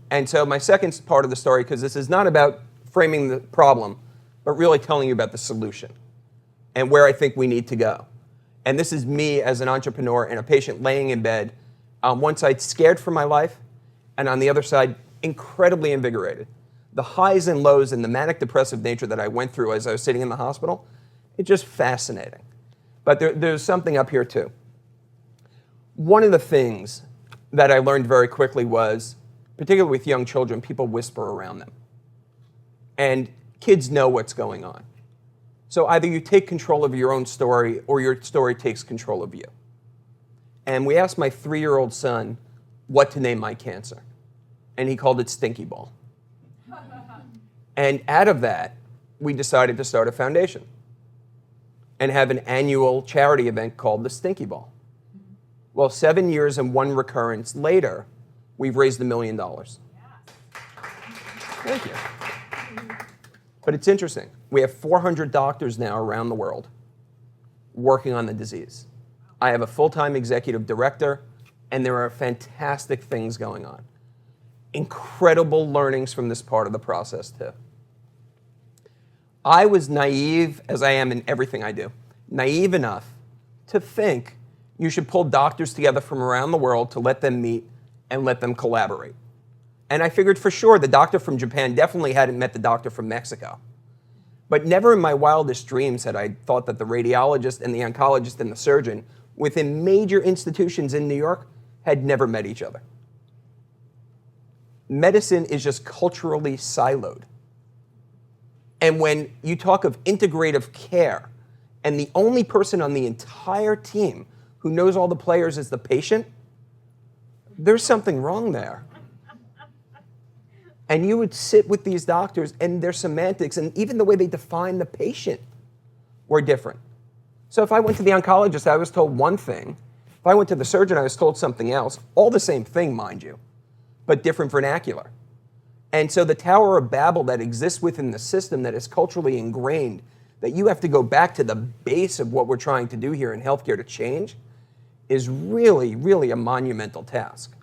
And so my second part of the story, because this is not about framing the problem, but really telling you about the solution and where I think we need to go. And this is me as an entrepreneur and a patient laying in bed, on one side scared for my life, and on the other side incredibly invigorated. The highs and lows and the manic depressive nature that I went through as I was sitting in the hospital, it's just fascinating. But there's something up here too. One of the things that I learned very quickly was, particularly with young children, people whisper around them. And kids know what's going on. So either you take control of your own story or your story takes control of you. And we asked my 3-year-old son what to name my cancer. And he called it Stinky Ball. And out of that, we decided to start a foundation and have an annual charity event called the Stinky Ball. Well, 7 years and 1 recurrence later, we've raised $1 million. Thank you. But it's interesting. We have 400 doctors now around the world working on the disease. I have a full-time executive director, and there are fantastic things going on. Incredible learnings from this part of the process, too. I was naive, as I am in everything I do, naive enough to think you should pull doctors together from around the world to let them meet and let them collaborate. And I figured for sure the doctor from Japan definitely hadn't met the doctor from Mexico. But never in my wildest dreams had I thought that the radiologist and the oncologist and the surgeon within major institutions in New York had never met each other. Medicine is just culturally siloed. And when you talk of integrative care, and the only person on the entire team who knows all the players is the patient, there's something wrong there. And you would sit with these doctors and their semantics and even the way they define the patient were different. So if I went to the oncologist, I was told one thing. If I went to the surgeon, I was told something else. All the same thing, mind you, but different vernacular. And so the Tower of Babel that exists within the system that is culturally ingrained, that you have to go back to the base of what we're trying to do here in healthcare to change, is really, really a monumental task.